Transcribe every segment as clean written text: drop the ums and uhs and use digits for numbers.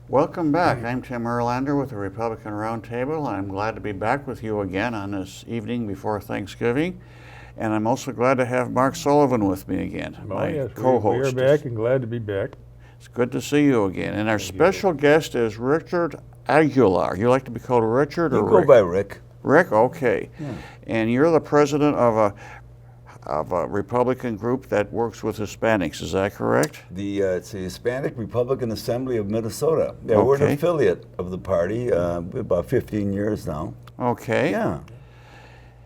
Welcome back. I'm Tim Erlander with the Republican Roundtable. I'm glad to be back with you again on this evening before Thanksgiving. And I'm also glad to have Mark Sullivan with me again, my co-host. We are back and glad to be back. It's good to see you again. And our special guest is Richard Aguilar. You like to be called Richard or Rick? You go by Rick. Rick, okay. Yeah. And you're the president of a Republican group that works with Hispanics, is that correct? It's the Hispanic Republican Assembly of Minnesota. Yeah, okay. We're an affiliate of the party, about 15 years now. Okay. Yeah.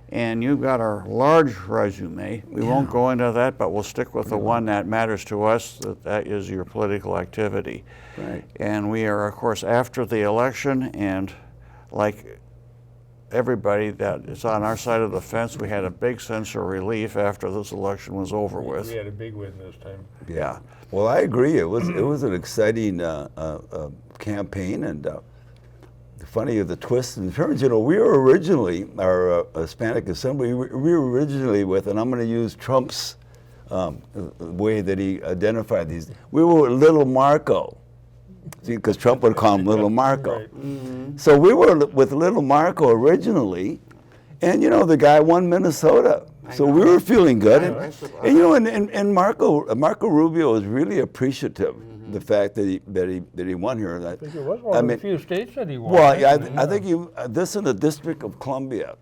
And you've got a large resume. We won't go into that, but we'll stick with the one that matters to us, that is your political activity. Right. And we are, of course, after the election, and like everybody that is on our side of the fence, we had a big sense of relief after this election was over with. We had a big win this time. Yeah. Well, I agree. It was an exciting campaign, and funny of the twists and turns. You know, we were originally, our Hispanic Assembly, we were originally with, and I'm going to use Trump's way that he identified these. We were Little Marco. See, because Trump would call him Little Marco. Right. Mm-hmm. So we were with Little Marco originally, and you know, the guy won Minnesota. So we were feeling good. And you know, and Marco Rubio was really appreciative. The fact that he won here. I think it was one of the few states that he won. Well, yeah, I think this in the District of Columbia.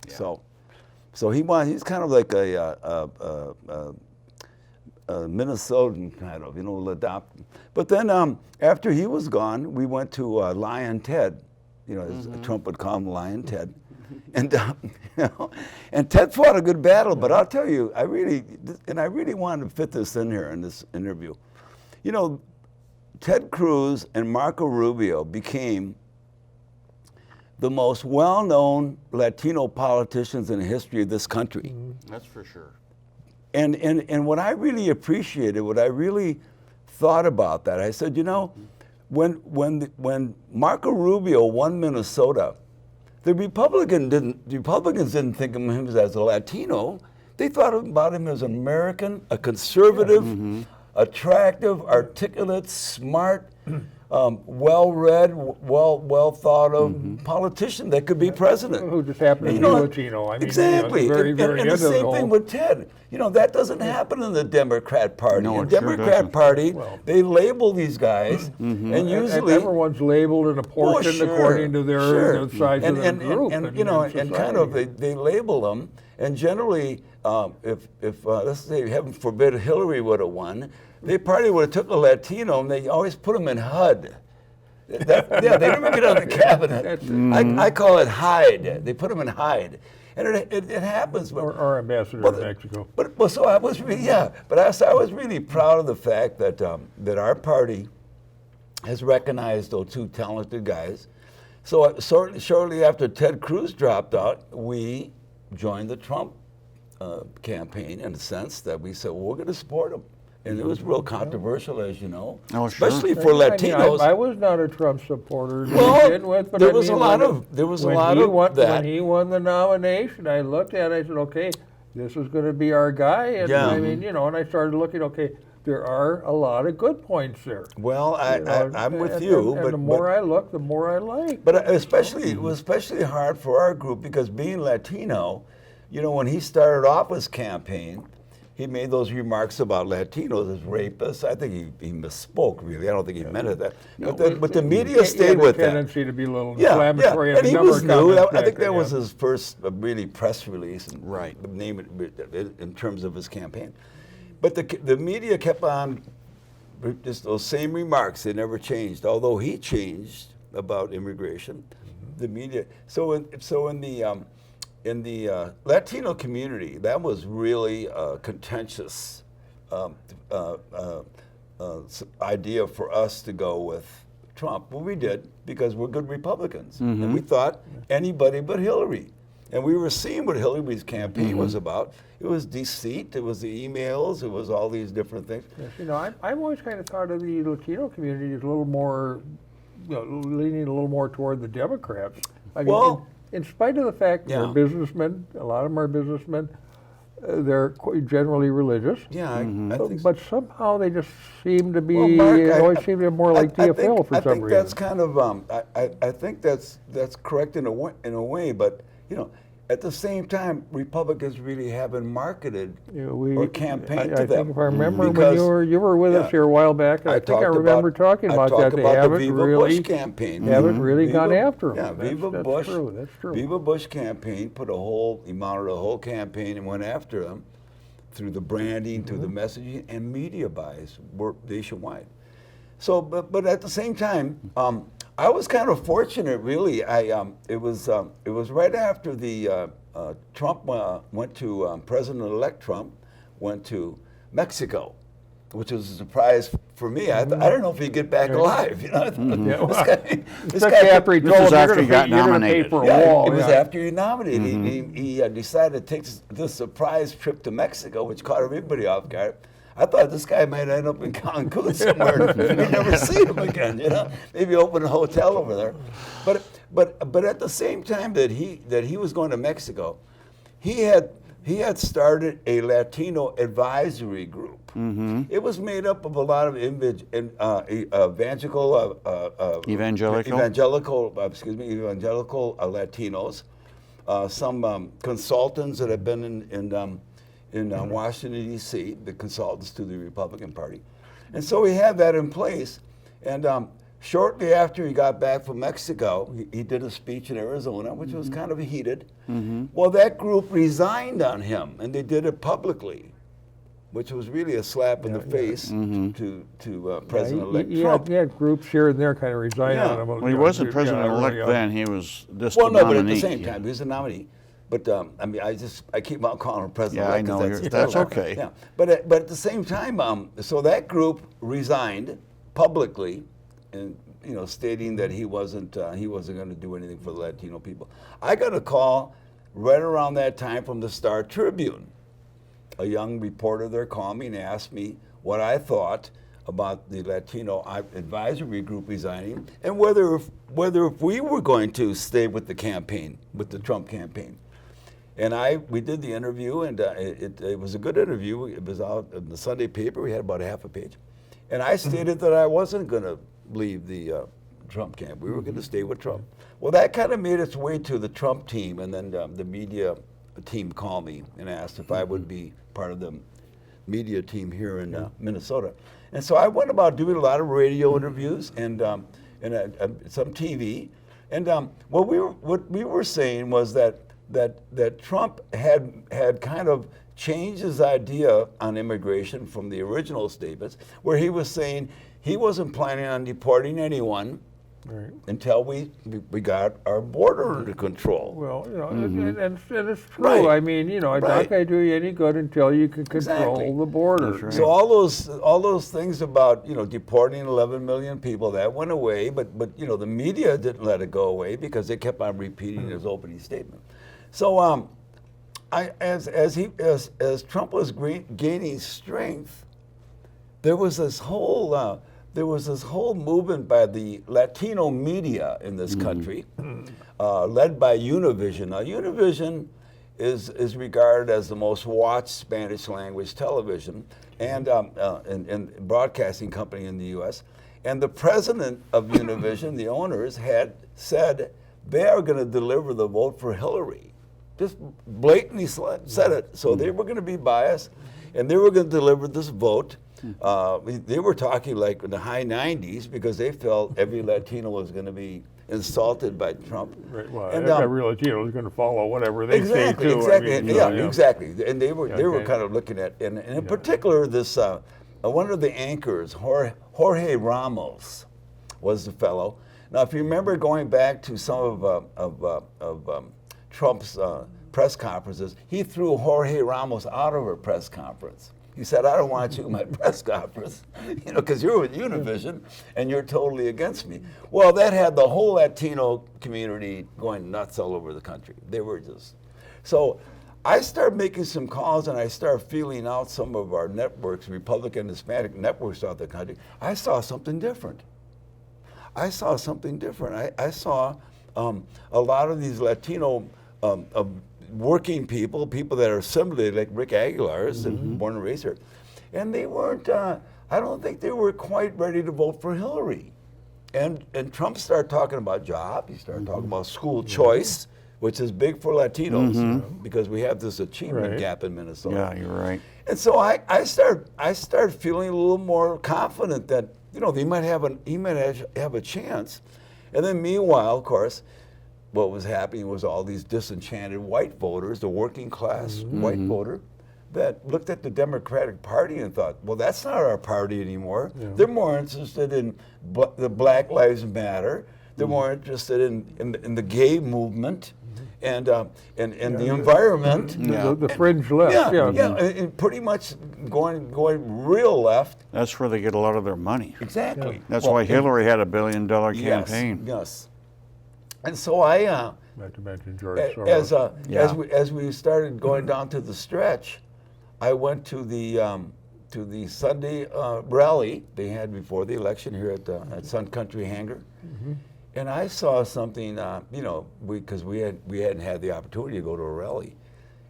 Yeah. So he won. He's kind of like a Minnesotan kind of, you know, adopt. But then after he was gone, we went to Lion Ted. You know, as Trump would call him Lion Ted. And you know, and Ted fought a good battle. But I'll tell you, I really wanted to fit this in here in this interview. You know, Ted Cruz and Marco Rubio became the most well-known Latino politicians in the history of this country. That's for sure. And what I really appreciated, what I really thought about that, I said, you know, when Marco Rubio won Minnesota, the Republicans didn't think of him as a Latino. They thought about him as an American, a conservative, attractive, articulate, smart, well-read, well thought of politician that could be president. Who just happened to be Latino. I mean, exactly. Very, very and the same thing with Ted. You know, that doesn't happen in the Democrat Party. No, in the Democrat Party, they label these guys, and usually everyone's labeled and apportioned according to their size of their group. And you know, and kind of they label them. And generally, if let's say, heaven forbid, Hillary would have won, they probably would have took a Latino, and they always put them in HUD. They never get on the cabinet. I call it hide. They put them in hide, and it happens. But, or ambassador to Mexico. But so I was I was really proud of the fact that that our party has recognized those two talented guys. So shortly after Ted Cruz dropped out, we joined the Trump campaign in a sense that we said, well, we're going to support him. And it was real controversial, as you know, especially for Latinos. I was not a Trump supporter to well, begin with, but there was a lot of that. When he won the nomination, I looked at it, I said, okay, this is going to be our guy. And I mean, you know, and I started looking, okay, there are a lot of good points there. Well, I'm with you. And the more I look, the more I like. But especially, it was especially hard for our group because being Latino, you know, when he started off his campaign, he made those remarks about Latinos as rapists. I think he misspoke, really. I don't think he meant it that. But the media stayed with that. Tendency to be a little inflammatory. And he was new. I think that was his first really press release, and name it in terms of his campaign. But the media kept on just those same remarks. They never changed. Although he changed about immigration, the media. So in the Latino community, that was really a contentious idea for us to go with Trump. Well, we did because we're good Republicans, and we thought anybody but Hillary. And we were seeing what Hillary's campaign was about. It was deceit, it was the emails, it was all these different things. Yes, you know, I've always kind of thought of the Latino community as a little more, you know, leaning a little more toward the Democrats. I mean, in spite of the fact they're businessmen, a lot of them are businessmen, they're generally religious. Yeah, I think. But somehow they just seem to be. Well, Mark, they always seem to be more like DFL for some reason. I think that's kind of. I think that's correct in a way, but you know. At the same time, Republicans really haven't marketed or campaigned to them. I think if I remember when you were with us here a while back, I think I remember talking about that. They haven't the Viva really Bush campaign. Haven't really gone after them. Yeah, That's true. That's true. Viva Bush campaign he mounted a whole campaign and went after them through the branding, through the messaging, and media buys were nationwide. So, but at the same time, I was kind of fortunate, really. It was right after the Trump went to President-elect Trump went to Mexico, which was a surprise for me. I don't know if he'd get back alive. You know, this guy after he told him after he got nominated. Pay for a wall. It was after he nominated. He decided to take this surprise trip to Mexico, which caught everybody off guard. I thought this guy might end up in Cancun somewhere and we never see him again, you know? Maybe open a hotel over there. But at the same time that he was going to Mexico, he had started a Latino advisory group. It was made up of a lot of evangelical Latinos, some consultants that have been in Washington, D.C., the consultants to the Republican Party. And so he had that in place. And shortly after he got back from Mexico, he did a speech in Arizona, which was kind of heated. Well, that group resigned on him, and they did it publicly, which was really a slap in the face to President-elect Trump. He had groups here and there kind of resign on him. Well, he wasn't President-elect then. He was just a nominee. But at the nominee. same time, he was a nominee. But I mean, I keep on calling him president. Yeah, I know. That's okay. Yeah, but at the same time, so that group resigned publicly, and stating that he wasn't going to do anything for the Latino people. I got a call right around that time from the Star Tribune. A young reporter there called me and asked me what I thought about the Latino advisory group resigning, and whether if we were going to stay with the campaign, with the Trump campaign. And we did the interview, and it was a good interview. It was out in the Sunday paper. We had about a half a page. And I stated that I wasn't going to leave the Trump camp. We were going to stay with Trump. Well, that kind of made its way to the Trump team, and then the media team called me and asked if I would be part of the media team here in Minnesota. And so I went about doing a lot of radio interviews and some TV. And what we were saying was that Trump had kind of changed his idea on immigration from the original statements, where he was saying he wasn't planning on deporting anyone until we got our border under control. Well, and it's true. Right. I mean, it's not going to do you any good until you can control the border. Right. So all those things about deporting 11 million people, that went away, but the media didn't let it go away because they kept on repeating his opening statement. So as Trump was gaining strength, there was this whole movement by the Latino media in this country, led by Univision. Now, Univision is regarded as the most watched Spanish language television and broadcasting company in the U.S. And the president of Univision, the owners, had said they are going to deliver the vote for Hillary. Just blatantly said it. So they were going to be biased, and they were going to deliver this vote. They were talking like in the high 90s because they felt every Latino was going to be insulted by Trump. Right. Well, every Latino is going to follow whatever they say too. Exactly. Exactly. And they were kind of looking at, and in particular, this one of the anchors, Jorge Ramos, was the fellow. Now, if you remember going back to some of Trump's press conferences, he threw Jorge Ramos out of a press conference. He said, "I don't want you in my press conference, because you're with Univision and you're totally against me." Well, that had the whole Latino community going nuts all over the country. They were just... So I started making some calls and I started feeling out some of our networks, Republican, Hispanic networks throughout the country. I saw something different. I saw a lot of these Latino working people that are similarly like Rick Aguilar's and born and raised here, and they weren't. I don't think they were quite ready to vote for Hillary. And Trump started talking about jobs. He started talking about school choice, which is big for Latinos because we have this achievement gap in Minnesota. Yeah, you're right. And so I started feeling a little more confident that he might have a chance. And then meanwhile, of course, what was happening was all these disenchanted white voters, the working class white voter, that looked at the Democratic Party and thought, well, that's not our party anymore. Yeah. They're more interested in the Black Lives Matter. They're more interested in the gay movement and the environment. The fringe left. And pretty much going real left. That's where they get a lot of their money. Exactly. Yeah. That's why Hillary had a $1 billion campaign. Yes. And so I, not to mention George Soros. as we started going down to the stretch, I went to the Sunday rally they had before the election here at Sun Country Hangar, and I saw something. Because we hadn't had the opportunity to go to a rally,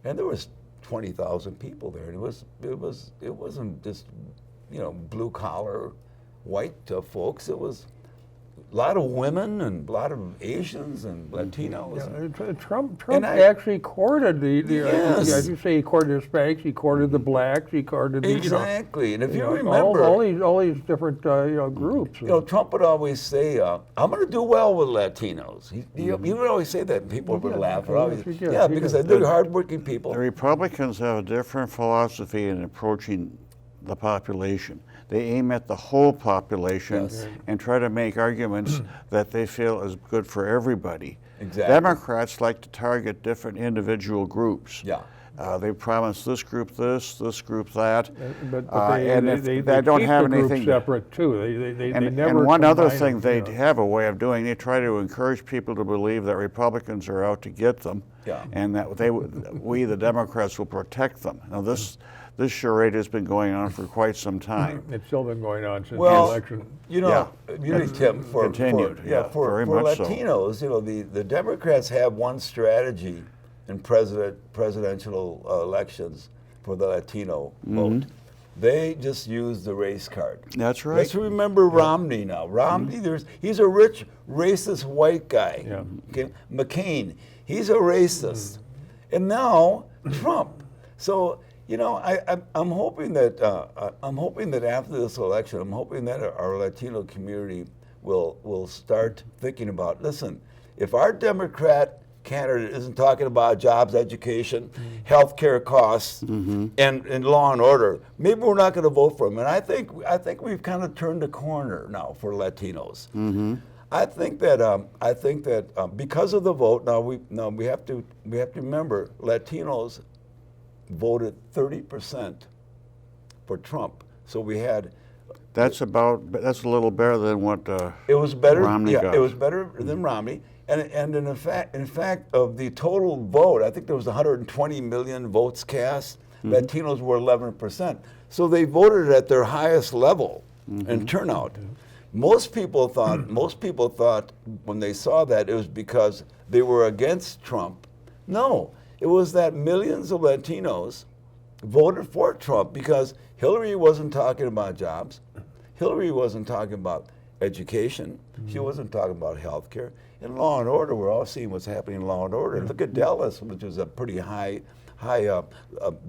and there was 20,000 people there, and it wasn't just blue collar white folks. It was a lot of women and a lot of Asians and Latinos. Yeah, Trump actually courted as you say, he courted Hispanics, he courted the blacks, he courted exactly. And if you remember all these different groups. Trump would always say, "I'm going to do well with Latinos." He would always say that, and people would laugh. Because they're hardworking people. The Republicans have a different philosophy in approaching the population. They aim at the whole population and try to make arguments that they feel is good for everybody. Exactly. Democrats like to target different individual groups. Yeah. They promise this group this group that, but they don't have anything separate too. They never. And one other thing they have a way of doing, they try to encourage people to believe that Republicans are out to get them, and that we the Democrats will protect them. Now this charade has been going on for quite some time. It's still been going on since the election. Tim, for Latinos, so. The Democrats have one strategy in presidential elections for the Latino vote. They just use the race card. That's right. Let's remember Romney now. Romney, he's a rich, racist white guy. Yeah. Okay? McCain, he's a racist. And now Trump. So I'm hoping that after this election, I'm hoping that our Latino community will start thinking about, listen, if our Democrat candidate isn't talking about jobs, education, healthcare costs, and law and order, maybe we're not going to vote for him. And I think we've kind of turned a corner now for Latinos. I think that because of the vote, now we have to remember Latinos voted 30% for Trump. So we had. That's a little better than what it was better. Romney got. It was better than Romney. And in fact, of the total vote, I think there was 120 million votes cast. Latinos were 11%. So they voted at their highest level in turnout. Most people thought when they saw that it was because they were against Trump. No. It was that millions of Latinos voted for Trump because Hillary wasn't talking about jobs. Hillary wasn't talking about education. She wasn't talking about health care. In law and order, we're all seeing what's happening in law and order. Look at Dallas, which is a pretty high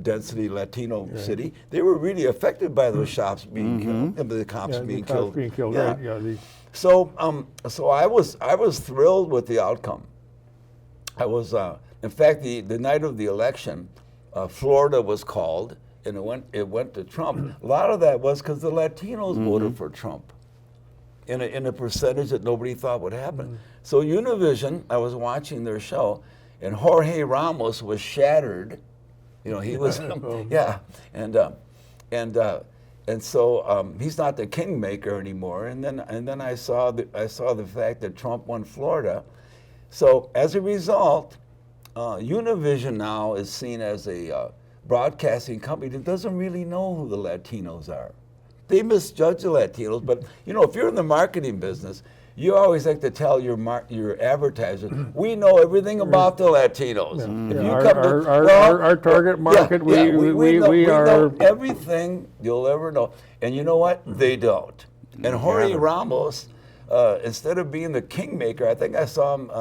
density Latino city. They were really affected by those shops being killed, and the cops being killed. Right. So I was thrilled with the outcome. I was. In fact, the night of the election, Florida was called, and it went to Trump. A lot of that was because the Latinos voted for Trump in a percentage that nobody thought would happen. So Univision, I was watching their show, and Jorge Ramos was shattered. He was and so he's not the kingmaker anymore. And then I saw the fact that Trump won Florida. So as a result, Univision now is seen as a broadcasting company that doesn't really know who the Latinos are. They misjudge the Latinos, but if you're in the marketing business, you always like to tell your advertisers, we know everything about the Latinos. Yeah. If you Our- come to, our target market, we know are. everything you'll ever know. And you know what? They don't. And Jorge Ramos, instead of being the kingmaker, I think I saw him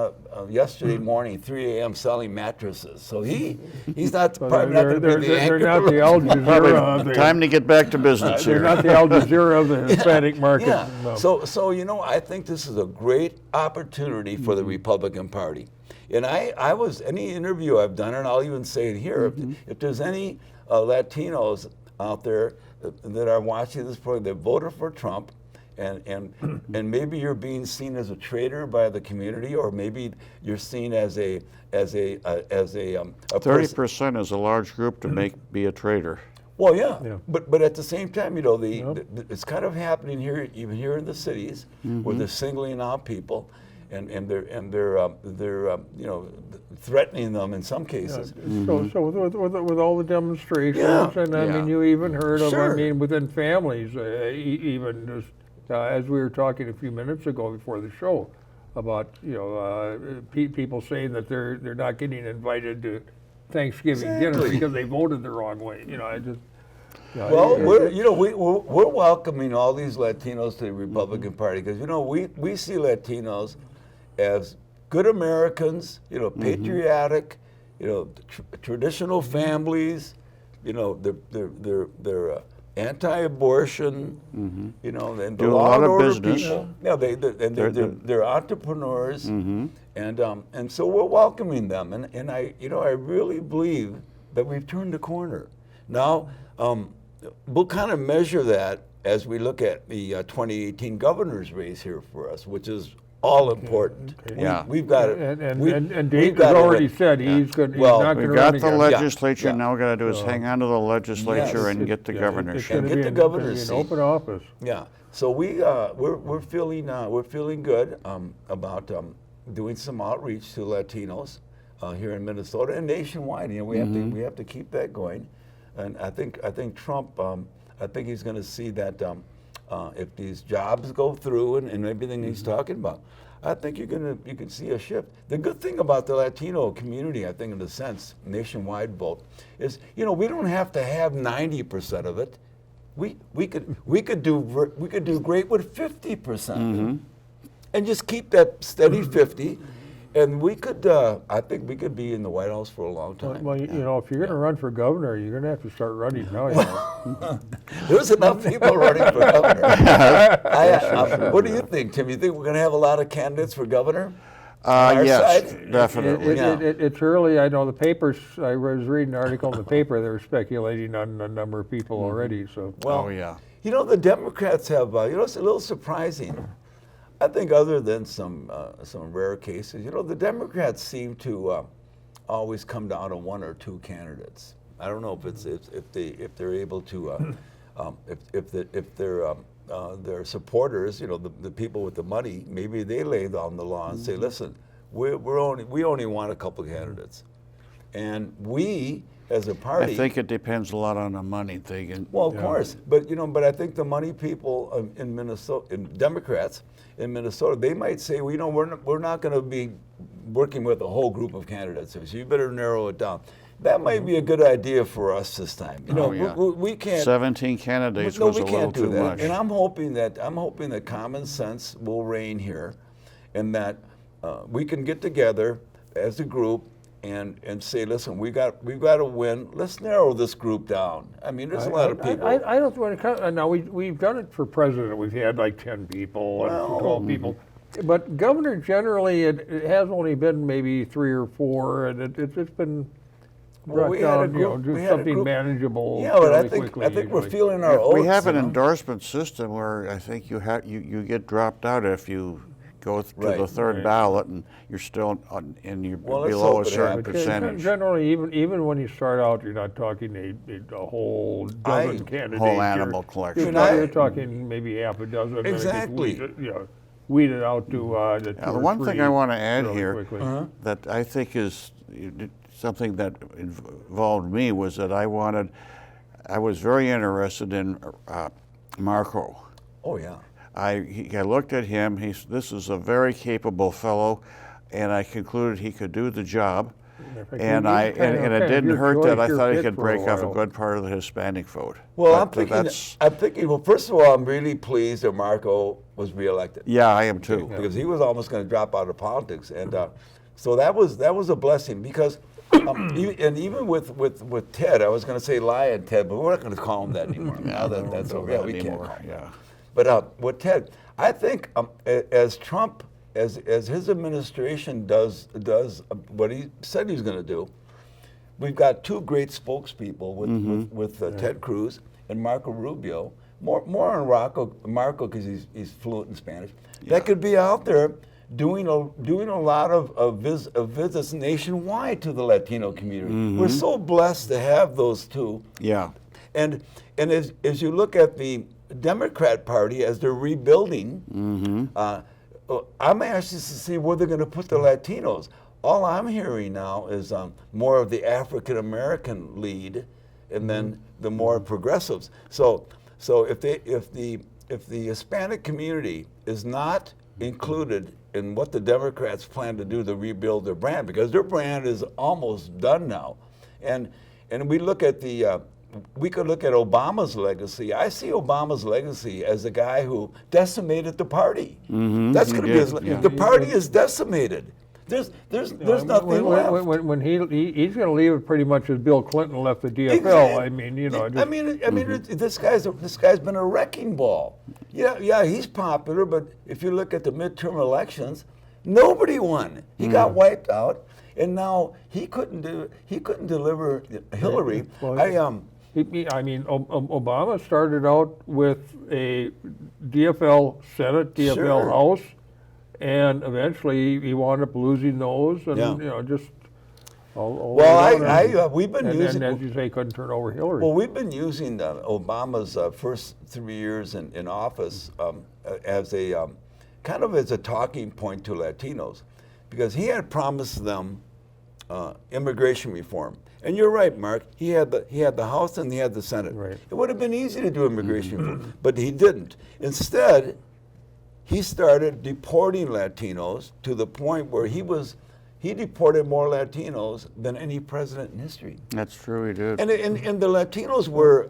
yesterday morning, 3 a.m. selling mattresses. So he's not probably not going to be the anchor. They're not the Al Jazeera of the, Time to get back to business they're here. not the Al Jazeera of the Hispanic market. Yeah. No. So you know, I think this is a great opportunity for the Republican Party. And I was, any interview I've done, and I'll even say it here, if there's any Latinos out there that are watching this program that voted for Trump, and maybe you're being seen as a traitor by the community, or maybe you're seen as a 30% is a large group to be a traitor. Well, yeah. But at the same time, you know, it's kind of happening here, even here in the cities, where they're singling out people, and they're you know, threatening them in some cases. So with all the demonstrations, and I mean, you even heard of, I mean, within families, even just as we were talking a few minutes ago before the show, about, you know, people saying that they're not getting invited to Thanksgiving dinner because they voted the wrong way. You know, I just. Well, we're welcoming all these Latinos to the Republican Party, because, you know, we see Latinos as good Americans, you know, patriotic, you know, traditional families, you know, they're anti-abortion, you know, and the Do a law lot and of order business. people. Yeah, they're entrepreneurs, and so we're welcoming them, and I really believe that we've turned a corner. Now, we'll kind of measure that as we look at the 2018 governor's race here for us, which is all important. Yeah. We've got it. And Dave has already said he's not going to We run got the again. legislature. Yeah. Now we got to do is hang on to the legislature and get the governorship. It's Get the gonna governor's be an open office. Yeah. So we're feeling good about doing some outreach to Latinos here in Minnesota and nationwide. You know, we have to keep that going, and I think Trump. I think he's going to see that if these jobs go through and everything he's talking about, I think you can see a shift. The good thing about the Latino community, I think, in a sense, nationwide vote, is, you know, we don't have to have 90% of it. We could do great with 50%, and just keep that steady 50. And we could, I think we could be in the White House for a long time. Well, you know, if you're going to run for governor, you're going to have to start running now. You know. There's enough people running for governor. What do you think, Tim? You think we're going to have a lot of candidates for governor? Yes, definitely. It's early. I know the papers. I was reading an article in the paper. They were speculating on a number of people already. So. Well, oh yeah. You know, the Democrats have. You know, it's a little surprising. I think, other than some rare cases, you know, the Democrats seem to always come down to one or two candidates. I don't know if they're able to if their supporters, you know, the people with the money, maybe they lay down the law and say, listen, we only want a couple candidates, and we, as a party. I think it depends a lot on the money thing. Well, of course, but you know, but I think the money people in Minnesota, Democrats in Minnesota, they might say, well, you know, we're not going to be working with a whole group of candidates, so you better narrow it down. That might be a good idea for us this time. You know, we can't. 17 candidates was a little too much. And I'm hoping that common sense will reign here, and that we can get together as a group and say, listen, we've got to win. Let's narrow this group down. I mean, there's a lot of people. I don't want to. Now we've done it for president. We've had like 10 people and 12 people, but governor generally it has only been maybe 3 or 4, and it's been brought down. You know, just something manageable. Yeah, but I think quickly, we're feeling our oats. We have an endorsement system where I think you get dropped out if you go to the third ballot and you're still you're below a certain percentage. Generally, even when you start out, you're not talking a whole dozen candidates. Whole animal collection. You're talking maybe half a dozen. Exactly. Weeded out to the 2 the or one 3 thing I want to add really here quickly. that I think is something that involved me was that I was very interested in Marco. Oh yeah. I looked at him. This is a very capable fellow, and I concluded he could do the job. And it didn't hurt that I thought he could break off a good part of the Hispanic vote. Well, I'm thinking. Well, first of all, I'm really pleased that Marco was reelected. Yeah, I am too. Because he was almost going to drop out of politics, and so that was a blessing. Because even with Ted, I was going to say Lion Ted, but we're not going to call him that anymore. Now that's over. Yeah, we can't call him. Yeah. But with Ted, I think as Trump. As his administration does what he said he was going to do, we've got two great spokespeople with Ted Cruz and Marco Rubio. More on Marco because he's fluent in Spanish. Yeah. That could be out there doing a lot of visits nationwide to the Latino community. We're so blessed to have those two. Yeah. And as you look at the Democrat Party as they're rebuilding. I'm anxious to see where they're going to put the Latinos. All I'm hearing now is more of the African American lead, and then the more progressives. So if the Hispanic community is not included in what the Democrats plan to do to rebuild their brand, because their brand is almost done now, and we look at we could look at Obama's legacy. I see Obama's legacy as a guy who decimated the party. That's going to be the party is decimated. There's nothing left. When he's going to leave it pretty much as Bill Clinton left the DFL. Exactly. This guy's been a wrecking ball. Yeah, he's popular, but if you look at the midterm elections, nobody won. He got wiped out, and now he couldn't deliver Hillary. Obama started out with a DFL Senate, DFL House, and eventually he wound up losing those, and just. We've been using. And as you say, couldn't turn over Hillary. Well, we've been using Obama's first 3 years in office as a kind of as a talking point to Latinos, because he had promised them immigration reform. And you're right, Mark. He had the House and he had the Senate. Right. It would have been easy to do immigration reform, but he didn't. Instead, he started deporting Latinos to the point where he deported more Latinos than any president in history. That's true, he did. And the Latinos were,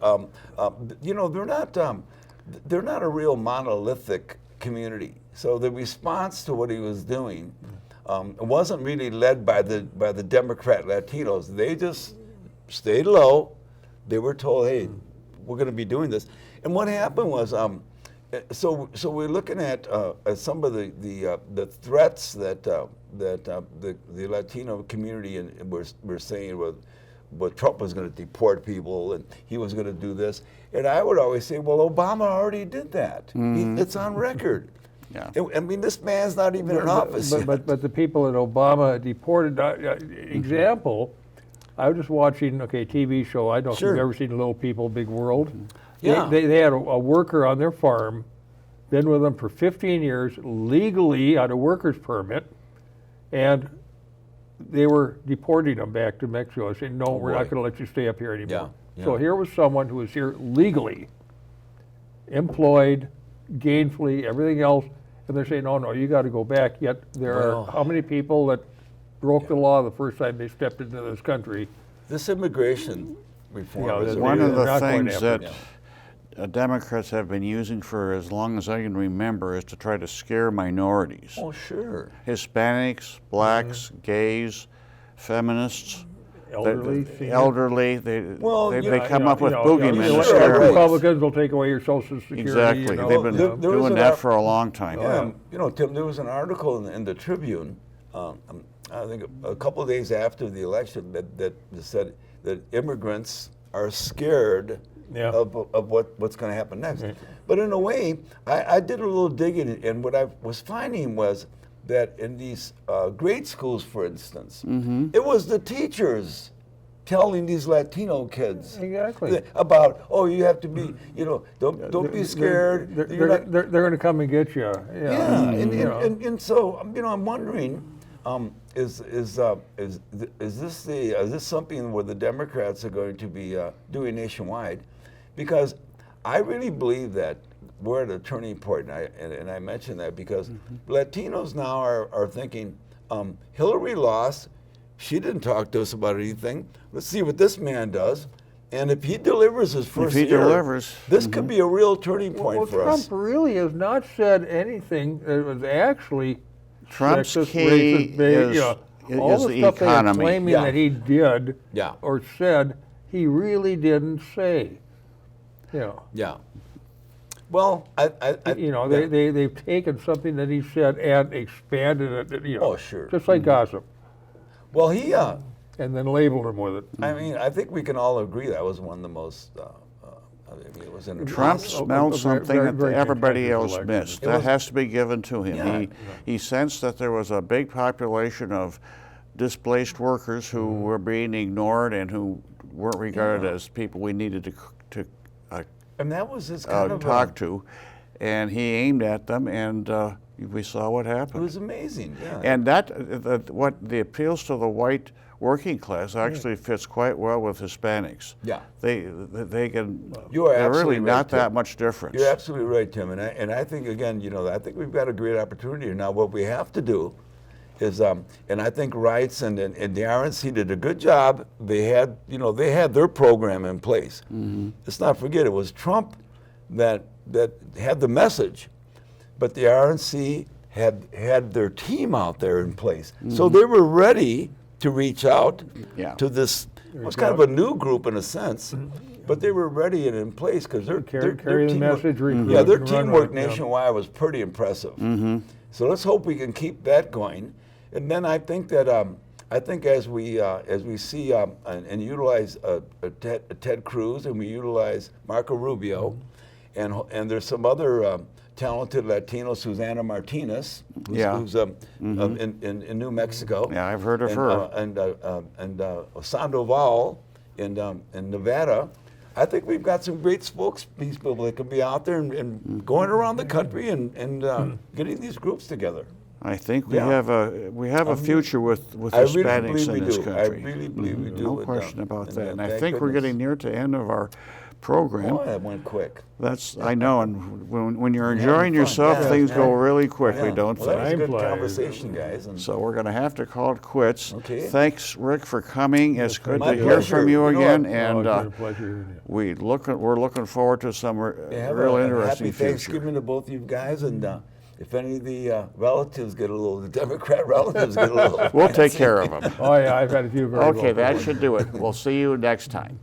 they're not a real monolithic community. So the response to what he was doing. It wasn't really led by the Democrat Latinos. They just stayed low. They were told, "Hey, we're going to be doing this." And what happened was, so we're looking at some of the threats that the Latino community were saying what Trump was going to deport people and he was going to do this. And I would always say, well, Obama already did that. It's on record. Yeah. This man's not even in office yet. But the people that Obama deported, example, I was just watching a TV show. I don't know if you've ever seen Little People, Big World. Yeah. They had a worker on their farm, been with them for 15 years, legally on a worker's permit, and they were deporting them back to Mexico, saying, no, we're not going to let you stay up here anymore. Yeah. So here was someone who was here legally, employed, gainfully, everything else, and they're saying, no, you got to go back. Yet there are how many people that broke the law the first time they stepped into this country? This immigration reform is one of the things that Democrats have been using for as long as I can remember is to try to scare minorities. Oh, sure. Hispanics, blacks, gays, feminists. Elderly, they come up with boogeymen to scare them. Republicans will take away your Social Security. Exactly. They've been doing that for a long time. Tim, there was an article in the Tribune, I think a couple of days after the election, that said that immigrants are scared of what's going to happen next. Right. But in a way, I did a little digging, and what I was finding was that in these grade schools, for instance, it was the teachers telling these Latino kids about, you have to be, don't be scared. They're going to come and get you. And so I'm wondering, is this something where the Democrats are going to be doing nationwide? Because I really believe that we're at a turning point, and I mention that because Latinos now are thinking, Hillary lost. She didn't talk to us about anything. Let's see what this man does. And if he delivers his first year, this could be a real turning point for us. Trump really has not said anything that was actually Trump's sexist, key racist, all the stuff economy. They are claiming that he did or said, he really didn't say. Yeah. Well, they've taken something that he said and expanded it. Oh, sure. Just like gossip. Well, and then labeled him with it. I mean, I think we can all agree that was one of the most. It was Trump smelled something that everybody else missed. That has to be given to him. Yeah. He sensed that there was a big population of displaced workers who were being ignored and who weren't regarded as people we needed to and that was his kind of talk to, and he aimed at them, and we saw what happened. It was amazing. Yeah. And what the appeals to the white working class actually fits quite well with Hispanics. Yeah. They can. You are they're really right, not Tim. that much difference. You're absolutely right, Tim. And I think again, I think we've got a great opportunity here. Now. What we have to do is, and I think Wrights and the RNC did a good job. They had their program in place. Let's not forget it was Trump that had the message, but the RNC had their team out there in place, so they were ready to reach out to this. It was kind of a new group in a sense, but they were ready and in place because their the message. Their teamwork nationwide was pretty impressive. So let's hope we can keep that going. And then I think that as we see and utilize Ted Cruz and we utilize Marco Rubio, and there's some other talented Latinos, Susana Martinez, who's in New Mexico. Yeah, I've heard of her. And Sandoval in Nevada. I think we've got some great spokespeople that can be out there and going around the country and getting these groups together. I think we have a future with Hispanics in this country. I really believe we do. No question about that. And I think we're getting near to the end of our program. Oh, that went quick. I know, and when you're enjoying yourself, things go really quickly, don't they? That was a good conversation, guys. So we're going to have to call it quits. Okay. Thanks, Rick, for coming. It's good to hear pleasure. from you again, It's a and pleasure. we're looking forward to some real interesting happy future. Thanksgiving to both you guys, and if any of the relatives get the Democrat relatives get a little. We'll take care of them. Oh yeah, I've had a few very Okay, local that ones. should do it. We'll see you next time.